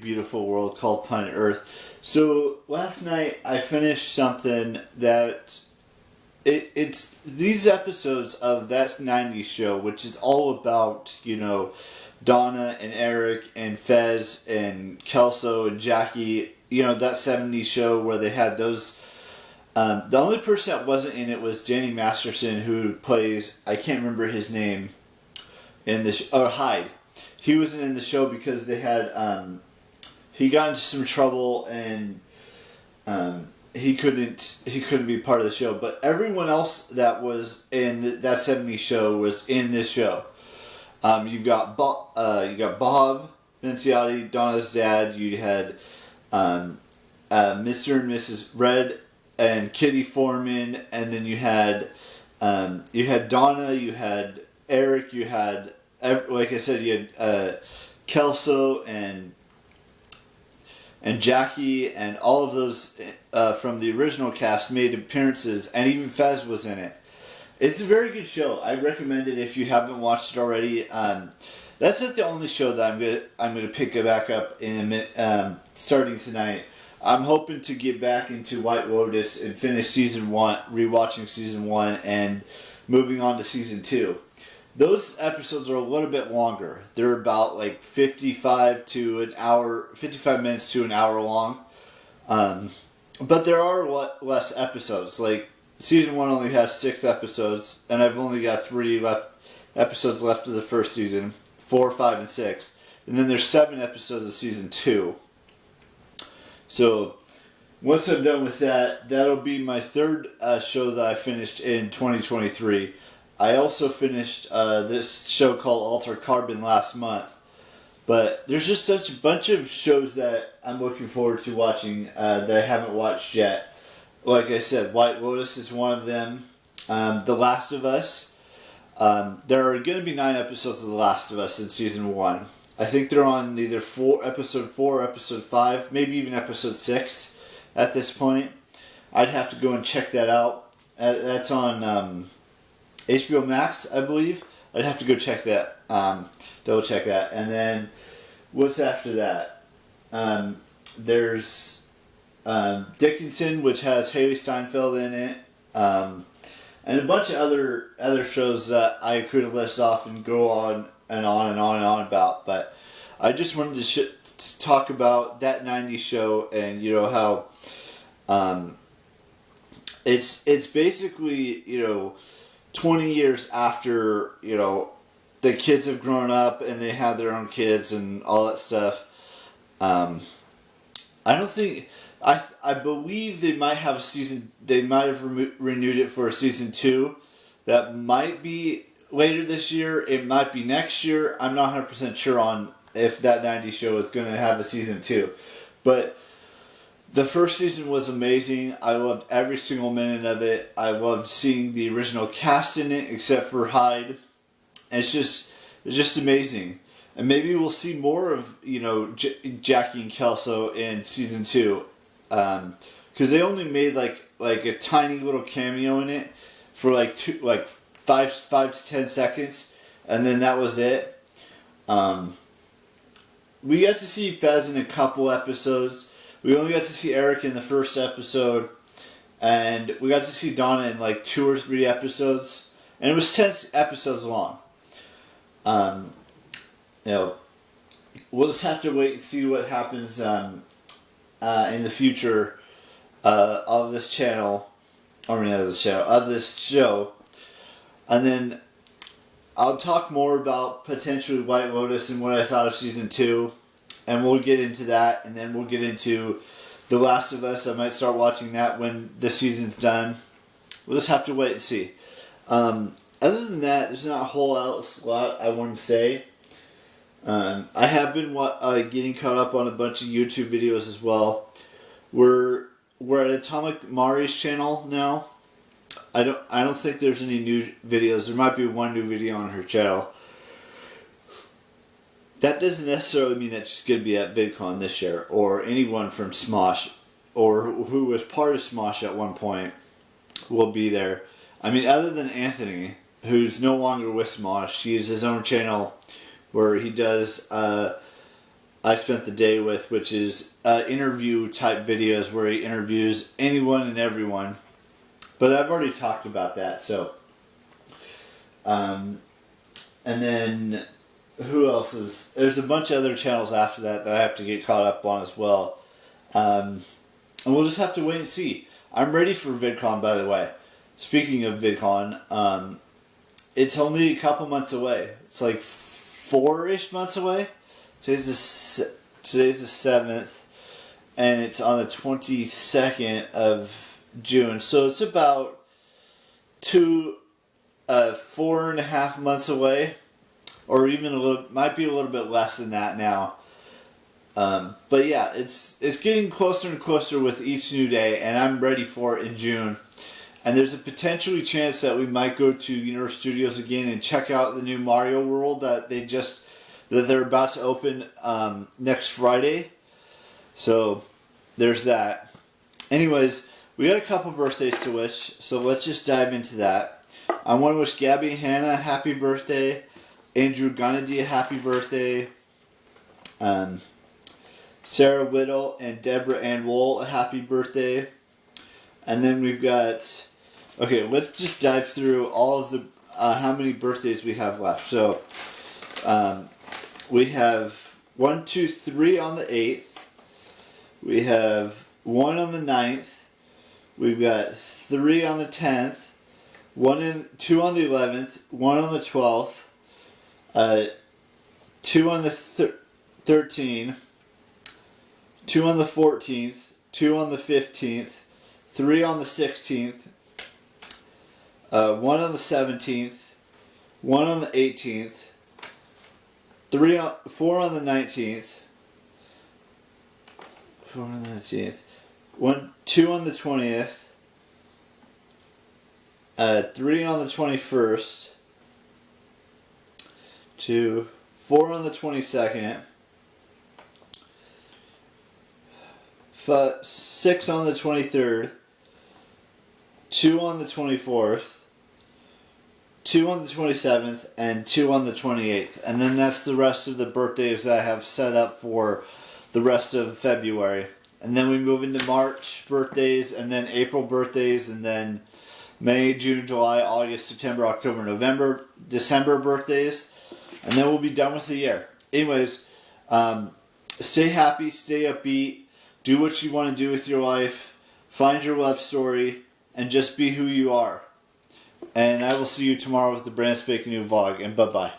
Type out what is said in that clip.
beautiful world called Planet Earth. So last night I finished something that it's these episodes of that 90's show, which is all about, Donna and Eric and Fez and Kelso and Jackie, that 70's show where they had those. The only person that wasn't in it was Danny Masterson, who plays, I can't remember his name, Hyde. He wasn't in the show because they had, he got into some trouble and he couldn't be part of the show. But everyone else that was in that 70's show was in this show. You got Bob Vinciotti, Donna's dad. You had Mr. and Mrs. Red and Kitty Foreman, and then you had Donna, you had Eric, you had, like I said, you had Kelso and Jackie, and all of those from the original cast made appearances, and even Fez was in it. It's a very good show. I recommend it if you haven't watched it already. That's not the only show that I'm gonna pick it back up in a minute, starting tonight. I'm hoping to get back into White Lotus and finish season 1, rewatching season 1, and moving on to season 2. Those episodes are a little bit longer. They're about like 55 minutes to an hour long. But there are less episodes. Like, season 1 only has 6 episodes, and I've only got 3 episodes left of the first season, 4, 5, and 6. And then there's 7 episodes of season 2. So, once I'm done with that, that'll be my third show that I finished in 2023. I also finished this show called Alter Carbon last month. But there's just such a bunch of shows that I'm looking forward to watching that I haven't watched yet. Like I said, White Lotus is one of them. The Last of Us. There are going to be 9 episodes of The Last of Us in season 1. I think they're on either episode 4 or episode 5, maybe even episode 6 at this point. I'd have to go and check that out. That's on HBO Max, I believe. I'd have to go check that, double check that. And then, what's after that? There's Dickinson, which has Haley Steinfeld in it, and a bunch of other shows that I could list off and go on and on and on and on about, but I just wanted to talk about that 90's show, and how it's basically 20 years after the kids have grown up and they have their own kids and all that stuff. I don't think I believe they might have a season. They might have renewed it for a season 2. That might be later this year. It might be next year. I'm not 100% sure on if that 90's show is going to have a season 2. But the first season was amazing. I loved every single minute of it. I loved seeing the original cast in it, except for Hyde. And it's just amazing. And maybe we'll see more of Jackie and Kelso in season 2, because they only made like a tiny little cameo in it for like 5 to 10 seconds, and then that was it. We got to see Fez in a couple episodes. We only got to see Eric in the first episode, and we got to see Donna in like 2 or 3 episodes, and it was 10 episodes long. We'll just have to wait and see what happens in the future of this channel, of this show. And then I'll talk more about potentially White Lotus and what I thought of season 2, and we'll get into that, and then we'll get into The Last of Us. I might start watching that when the season's done. We'll just have to wait and see. Other than that, there's not a whole lot I want to say. I have been getting caught up on a bunch of YouTube videos as well. We're at Atomic Mari's channel now. I don't think there's any new videos. There might be one new video on her channel. That doesn't necessarily mean that she's going to be at VidCon this year, or anyone from Smosh, or who was part of Smosh at one point will be there. I mean, other than Anthony, who's no longer with Smosh, he has his own channel where he does I spent the day with, which is interview type videos where he interviews anyone and everyone. But I've already talked about that, so. And then, who else is... There's a bunch of other channels after that I have to get caught up on as well. And we'll just have to wait and see. I'm ready for VidCon, by the way. Speaking of VidCon, it's only a couple months away. It's like 4-ish months away. Today's the 7th, and it's on the 22nd of June. So it's about 4.5 months away, or even might be a little bit less than that now. But yeah, it's getting closer and closer with each new day, and I'm ready for it in June. And there's a potentially chance that we might go to Universal Studios again and check out the new Mario World that they're about to open next Friday. So there's that. Anyways, we got a couple birthdays to wish, so let's just dive into that. I want to wish Gabby Hannah a happy birthday, Andrew Gunnedy a happy birthday, Sarah Whittle and Deborah Ann Wool a happy birthday. And then we've got... Okay, let's just dive through all of the... how many birthdays we have left. So, we have 1, 2, 3 on the 8th. We have 1 on the 9th. We've got 3 on the 10th. 2 on the 11th. 1 on the 12th. 2 on the 13th. 2 on the 14th. 2 on the 15th. 3 on the 16th. 1 on the 17th. 1 on the 18th. 4 on the 19th. 4 on the 19th. 2 on the 20th. 3 on the 21st. 4 on the 22nd. 6 on the 23rd. 2 on the 24th. 2 on the 27th, and 2 on the 28th. And then that's the rest of the birthdays that I have set up for the rest of February. And then we move into March birthdays, and then April birthdays, and then May, June, July, August, September, October, November, December birthdays. And then we'll be done with the year. Anyways, stay happy, stay upbeat, do what you want to do with your life, find your love story, and just be who you are. And I will see you tomorrow with the brand spanking new vlog. And bye-bye.